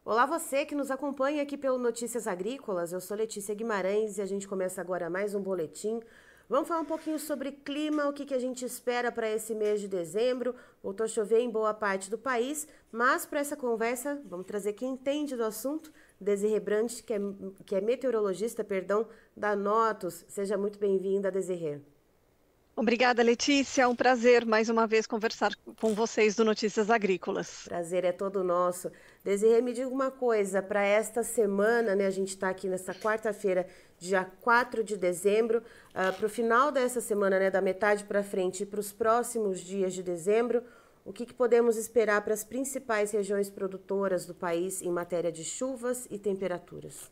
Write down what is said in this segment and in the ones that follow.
Olá, você que nos acompanha aqui pelo Notícias Agrícolas. Eu sou Letícia Guimarães e a gente começa agora mais um boletim. Vamos falar um pouquinho sobre clima, o que a gente espera para esse mês de dezembro. Voltou a chover em boa parte do país, mas para essa conversa vamos trazer quem entende do assunto, Desirê Brandt, que é meteorologista, da Notus. Seja muito bem-vinda, Desirê. Obrigada, Letícia. É um prazer mais uma vez conversar com vocês do Notícias Agrícolas. Prazer é todo nosso. Desirê, me diga uma coisa, para esta semana, né, a gente está aqui nessa quarta-feira, dia 4 de dezembro, para o final dessa semana, né, da metade para frente e para os próximos dias de dezembro, o que podemos esperar para as principais regiões produtoras do país em matéria de chuvas e temperaturas?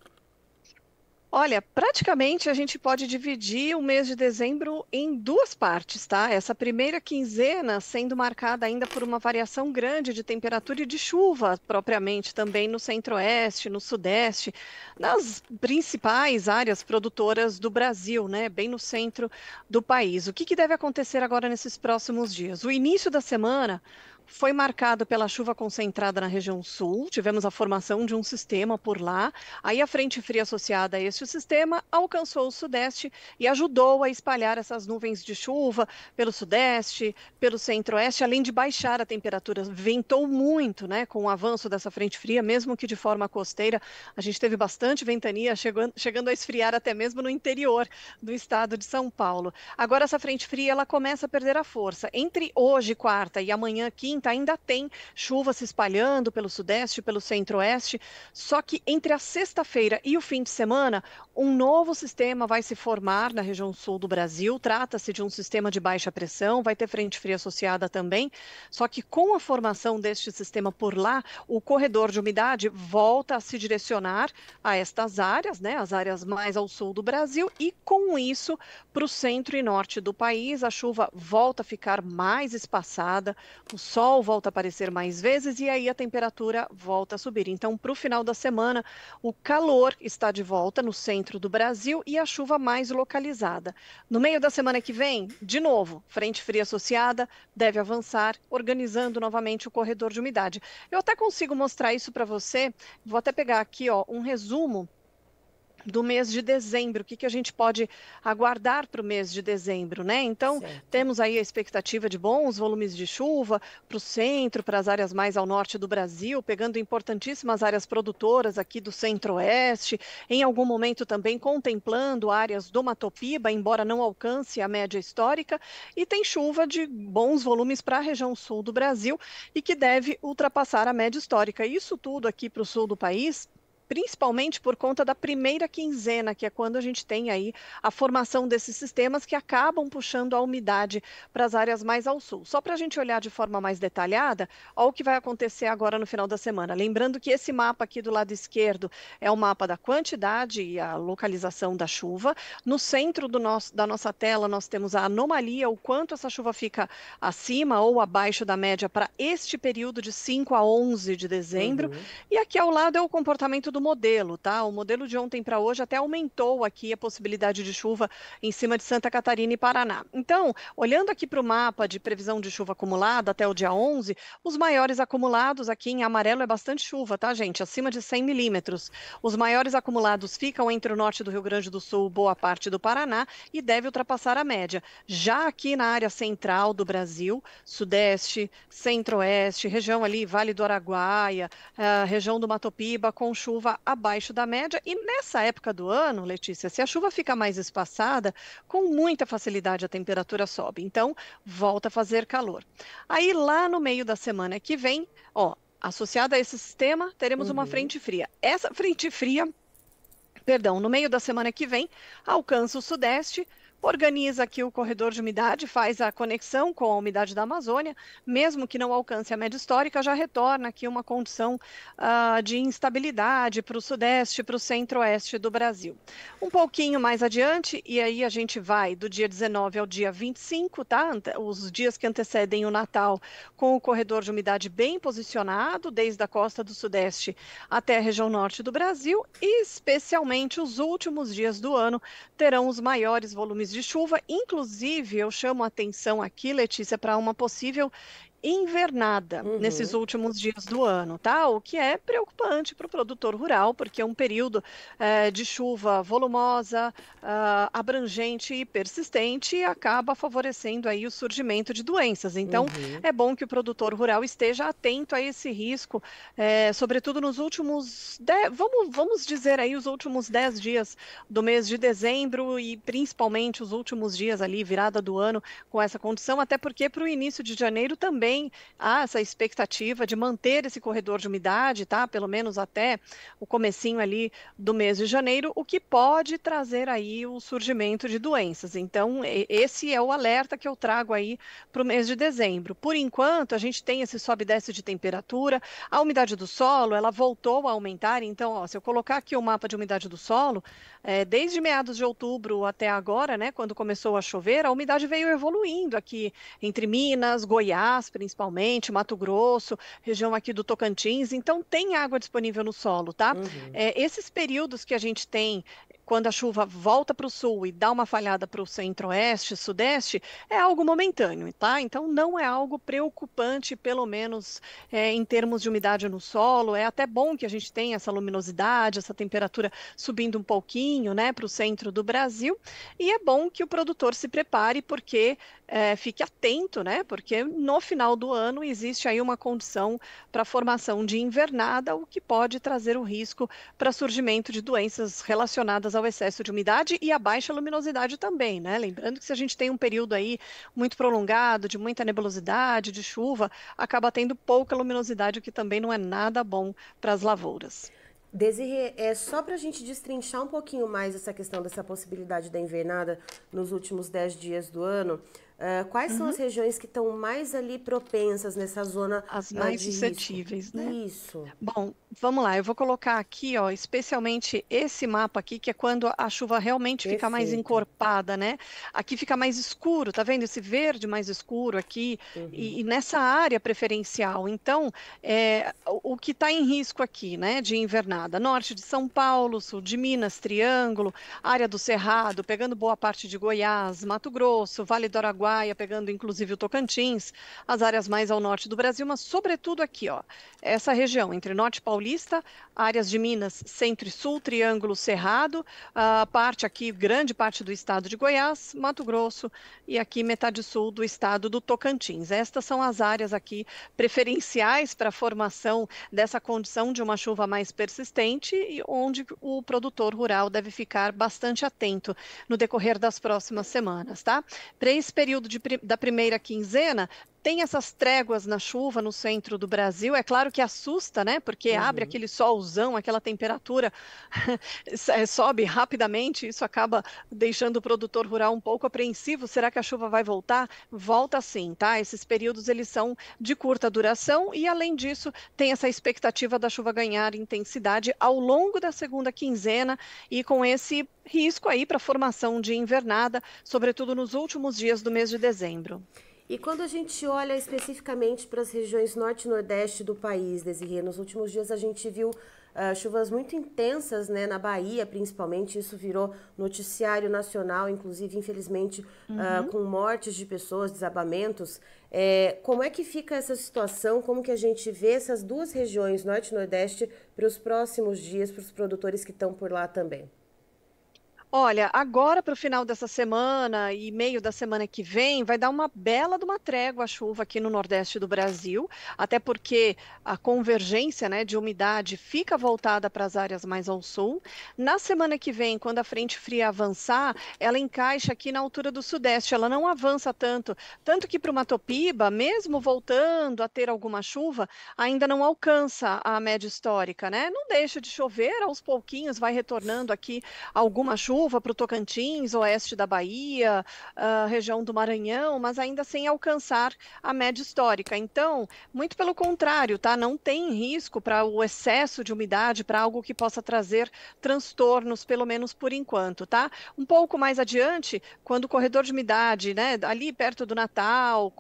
Olha, praticamente a gente pode dividir o mês de dezembro em duas partes, tá? Essa primeira quinzena sendo marcada ainda por uma variação grande de temperatura e de chuva, propriamente também no centro-oeste, no sudeste, nas principais áreas produtoras do Brasil, né? Bem no centro do país. O que deve acontecer agora nesses próximos dias? O início da semana foi marcado pela chuva concentrada na região sul, tivemos a formação de um sistema por lá, aí a frente fria associada a este sistema alcançou o sudeste e ajudou a espalhar essas nuvens de chuva pelo sudeste, pelo centro-oeste, além de baixar a temperatura. Ventou muito, né, com o avanço dessa frente fria, mesmo que de forma costeira, a gente teve bastante ventania, chegando a esfriar até mesmo no interior do estado de São Paulo. Agora essa frente fria, ela começa a perder a força. Entre hoje, quarta, e amanhã, quinta, ainda tem chuva se espalhando pelo sudeste, pelo centro-oeste, só que entre a sexta-feira e o fim de semana, um novo sistema vai se formar na região sul do Brasil. Trata-se de um sistema de baixa pressão, vai ter frente fria associada também, só que com a formação deste sistema por lá, o corredor de umidade volta a se direcionar a estas áreas, né, as áreas mais ao sul do Brasil, e com isso, para o centro e norte do país, a chuva volta a ficar mais espaçada, o sol volta a aparecer mais vezes e aí a temperatura volta a subir. Então, para o final da semana, o calor está de volta no centro do Brasil e a chuva mais localizada. No meio da semana que vem, de novo, frente fria associada deve avançar, organizando novamente o corredor de umidade. Eu até consigo mostrar isso para você. Vou até pegar aqui, ó, um resumo do mês de dezembro, o que a gente pode aguardar para o mês de dezembro, né? Então, Certo. temos aí a expectativa de bons volumes de chuva para o centro, para as áreas mais ao norte do Brasil, pegando importantíssimas áreas produtoras aqui do centro-oeste, em algum momento também contemplando áreas do Mato Piba, embora não alcance a média histórica, e tem chuva de bons volumes para a região sul do Brasil e que deve ultrapassar a média histórica. Isso tudo aqui para o sul do país, principalmente por conta da primeira quinzena, que é quando a gente tem aí a formação desses sistemas que acabam puxando a umidade para as áreas mais ao sul. Só para a gente olhar de forma mais detalhada, olha o que vai acontecer agora no final da semana. Lembrando que esse mapa aqui do lado esquerdo é o mapa da quantidade e a localização da chuva. No centro da nossa tela, nós temos a anomalia, o quanto essa chuva fica acima ou abaixo da média para este período de 5 a 11 de dezembro. Uhum. E aqui ao lado é o comportamento do modelo, tá? O modelo de ontem para hoje até aumentou aqui a possibilidade de chuva em cima de Santa Catarina e Paraná. Então, olhando aqui para o mapa de previsão de chuva acumulada até o dia 11, os maiores acumulados aqui em amarelo é bastante chuva, tá, gente? Acima de 100 milímetros. Os maiores acumulados ficam entre o norte do Rio Grande do Sul, boa parte do Paraná, e deve ultrapassar a média. Já aqui na área central do Brasil, sudeste, centro-oeste, região ali, Vale do Araguaia, região do Mato Piba, com chuva abaixo da média. E nessa época do ano, Letícia, se a chuva fica mais espaçada, com muita facilidade a temperatura sobe. Então, volta a fazer calor. Aí, lá no meio da semana que vem, ó, associada a esse sistema, teremos uma Uhum. frente fria. Essa frente fria, perdão, no meio da semana que vem, alcança o sudeste, organiza aqui o corredor de umidade, faz a conexão com a umidade da Amazônia, mesmo que não alcance a média histórica, já retorna aqui uma condição de instabilidade para o sudeste, para o centro-oeste do Brasil. Um pouquinho mais adiante, e aí a gente vai do dia 19 ao dia 25, tá? Os dias que antecedem o Natal, com o corredor de umidade bem posicionado, desde a costa do sudeste até a região norte do Brasil, e especialmente os últimos dias do ano terão os maiores volumes de chuva. Inclusive, eu chamo a atenção aqui, Letícia, para uma possível invernada nesses Uhum. últimos dias do ano, tá? O que é preocupante para o produtor rural, porque é um período de chuva volumosa, abrangente e persistente e acaba favorecendo aí o surgimento de doenças. Então, Uhum. é bom que o produtor rural esteja atento a esse risco, sobretudo nos últimos, vamos dizer aí, os últimos 10 dias do mês de dezembro e principalmente os últimos dias ali, virada do ano, com essa condição, até porque para o início de janeiro também há essa expectativa de manter esse corredor de umidade, tá? Pelo menos até o comecinho ali do mês de janeiro, o que pode trazer aí o surgimento de doenças. Então, esse é o alerta que eu trago aí para o mês de dezembro. Por enquanto, a gente tem esse sobe e desce de temperatura, a umidade do solo, ela voltou a aumentar, então, ó, se eu colocar aqui o mapa de umidade do solo, desde meados de outubro até agora, né, quando começou a chover, a umidade veio evoluindo aqui entre Minas, Goiás, principalmente, Mato Grosso, região aqui do Tocantins, então tem água disponível no solo, tá? Uhum. Esses períodos que a gente tem quando a chuva volta para o sul e dá uma falhada para o centro-oeste, sudeste, é algo momentâneo, tá? Então não é algo preocupante, pelo menos em termos de umidade no solo. É até bom que a gente tenha essa luminosidade, essa temperatura subindo um pouquinho, né, para o centro do Brasil. E é bom que o produtor se prepare, porque fique atento, né? Porque no final do ano existe aí uma condição para a formação de invernada, o que pode trazer o risco para surgimento de doenças relacionadas ao excesso de umidade e à baixa luminosidade também, né? Lembrando que se a gente tem um período aí muito prolongado, de muita nebulosidade, de chuva, acaba tendo pouca luminosidade, o que também não é nada bom para as lavouras. Desirê, é só para a gente destrinchar um pouquinho mais essa questão dessa possibilidade da invernada nos últimos 10 dias do ano. Quais são as Uhum. regiões que estão mais ali propensas nessa zona As mais de risco? suscetíveis, né? Isso. Bom, vamos lá, eu vou colocar aqui, ó, especialmente esse mapa aqui, que é quando a chuva realmente fica mais Perfeito. encorpada, né? Aqui fica mais escuro, tá vendo esse verde mais escuro aqui? Uhum. E nessa área preferencial. Então, o que está em risco aqui, né, de invernada? Norte de São Paulo, sul de Minas, Triângulo, área do Cerrado, pegando boa parte de Goiás, Mato Grosso, Vale do Araguaia, pegando inclusive o Tocantins, as áreas mais ao norte do Brasil, mas sobretudo aqui, ó, essa região entre Norte Paulista, áreas de Minas, Centro e Sul, Triângulo Cerrado, a parte aqui, grande parte do estado de Goiás, Mato Grosso e aqui metade sul do estado do Tocantins. Estas são as áreas aqui preferenciais para a formação dessa condição de uma chuva mais persistente e onde o produtor rural deve ficar bastante atento no decorrer das próximas semanas, tá? Para esse período da primeira quinzena, tem essas tréguas na chuva no centro do Brasil. É claro que assusta, né? Porque abre Uhum. aquele solzão, aquela temperatura sobe rapidamente. Isso acaba deixando o produtor rural um pouco apreensivo. Será que a chuva vai voltar? Volta sim, tá? Esses períodos eles são de curta duração e, além disso, tem essa expectativa da chuva ganhar intensidade ao longo da segunda quinzena e com esse risco aí para a formação de invernada, sobretudo nos últimos dias do mês de dezembro. E quando a gente olha especificamente para as regiões norte e nordeste do país, Desirê, nos últimos dias a gente viu chuvas muito intensas, né, na Bahia, principalmente. Isso virou noticiário nacional, inclusive, infelizmente, Uhum. com mortes de pessoas, desabamentos. Como é que fica essa situação? Como que a gente vê essas duas regiões, norte e nordeste, para os próximos dias, para os produtores que estão por lá também? Olha, agora para o final dessa semana e meio da semana que vem, vai dar uma bela de uma trégua a chuva aqui no Nordeste do Brasil, até porque a convergência, né, de umidade fica voltada para as áreas mais ao sul. Na semana que vem, quando a frente fria avançar, ela encaixa aqui na altura do Sudeste, ela não avança tanto, tanto que para o Matopiba, mesmo voltando a ter alguma chuva, ainda não alcança a média histórica, né? Não deixa de chover, aos pouquinhos vai retornando aqui alguma chuva para o Tocantins, oeste da Bahia, região do Maranhão, mas ainda sem alcançar a média histórica. Então, muito pelo contrário, tá? Não tem risco para o excesso de umidade, para algo que possa trazer transtornos, pelo menos por enquanto, tá? Um pouco mais adiante, quando o corredor de umidade, né, ali perto do Natal,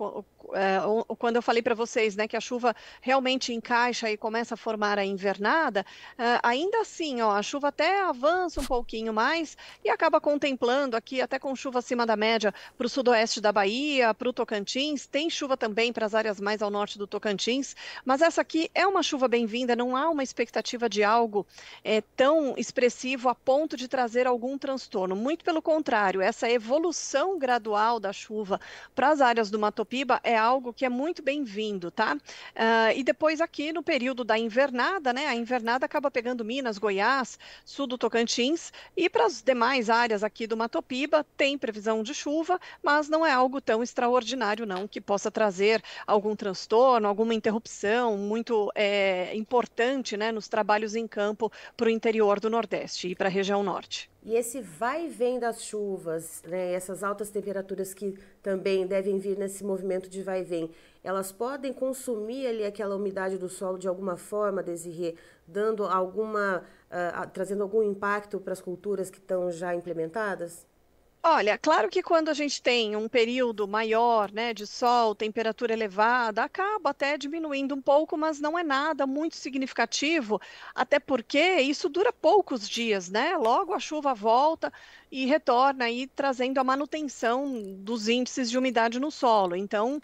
quando eu falei para vocês, né, que a chuva realmente encaixa e começa a formar a invernada, ainda assim, ó, a chuva até avança um pouquinho mais, e acaba contemplando aqui até com chuva acima da média para o sudoeste da Bahia, para o Tocantins, tem chuva também para as áreas mais ao norte do Tocantins, mas essa aqui é uma chuva bem-vinda, não há uma expectativa de algo tão expressivo a ponto de trazer algum transtorno. Muito pelo contrário, essa evolução gradual da chuva para as áreas do Mato Piba é algo que é muito bem-vindo, tá? E depois aqui no período da invernada, né? A invernada acaba pegando Minas, Goiás, sul do Tocantins e para as demais áreas aqui do Mato Piba tem previsão de chuva, mas não é algo tão extraordinário não que possa trazer algum transtorno, alguma interrupção muito importante, né, nos trabalhos em campo para o interior do Nordeste e para a região norte. E esse vai e vem das chuvas, né, essas altas temperaturas que também devem vir nesse movimento de vai e vem, elas podem consumir ali aquela umidade do solo de alguma forma, Desirê, dando trazendo algum impacto para as culturas que estão já implementadas? Olha, claro que quando a gente tem um período maior, né, de sol, temperatura elevada, acaba até diminuindo um pouco, mas não é nada muito significativo, até porque isso dura poucos dias, né? Logo a chuva volta e retorna aí trazendo a manutenção dos índices de umidade no solo. Então,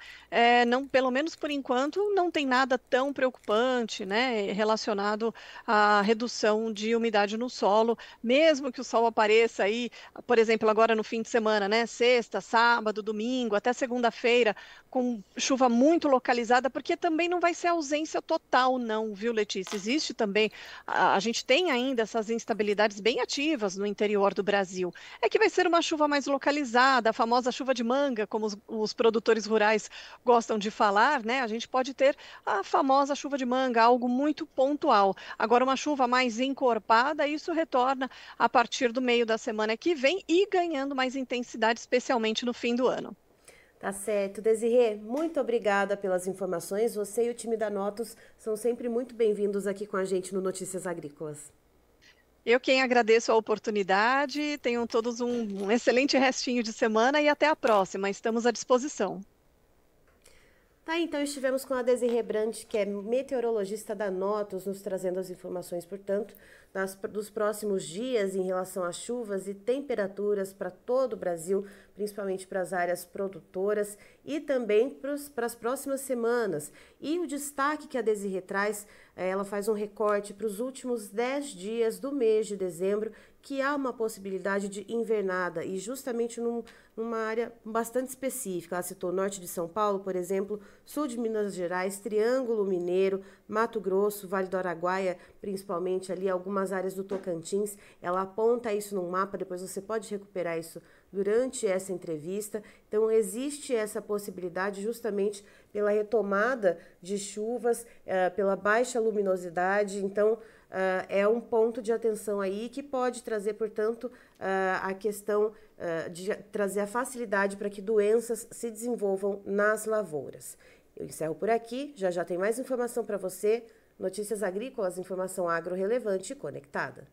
não, pelo menos por enquanto, não tem nada tão preocupante, né, relacionado à redução de umidade no solo, mesmo que o sol apareça aí, por exemplo, agora no fim de semana, né? Sexta, sábado, domingo, até segunda-feira, com chuva muito localizada, porque também não vai ser ausência total, não, viu, Letícia? Existe também, a gente tem ainda essas instabilidades bem ativas no interior do Brasil. É que vai ser uma chuva mais localizada, a famosa chuva de manga, como os produtores rurais gostam de falar, né? A gente pode ter a famosa chuva de manga, algo muito pontual. Agora, uma chuva mais encorpada, isso retorna a partir do meio da semana que vem e ganhando mais intensidade, especialmente no fim do ano. Tá certo. Desirê, muito obrigada pelas informações. Você e o time da Notus são sempre muito bem-vindos aqui com a gente no Notícias Agrícolas. Eu quem agradeço a oportunidade, tenham todos um excelente restinho de semana e até a próxima, estamos à disposição. Tá, então estivemos com a Desirê Brandt, que é meteorologista da Notus, nos trazendo as informações, portanto, dos próximos dias em relação às chuvas e temperaturas para todo o Brasil, principalmente para as áreas produtoras e também para as próximas semanas. E o destaque que a Desirê traz, ela faz um recorte para os últimos 10 dias do mês de dezembro, que há uma possibilidade de invernada e justamente numa área bastante específica. Ela citou norte de São Paulo, por exemplo, sul de Minas Gerais, Triângulo Mineiro, Mato Grosso, Vale do Araguaia, principalmente ali algumas áreas do Tocantins. Ela aponta isso num mapa, depois você pode recuperar isso durante essa entrevista. Então, existe essa possibilidade justamente pela retomada de chuvas, pela baixa luminosidade. Então, é um ponto de atenção aí que pode trazer, portanto, a questão de trazer a facilidade para que doenças se desenvolvam nas lavouras. Eu encerro por aqui, já tem mais informação para você. Notícias Agrícolas, informação agro relevante e conectada.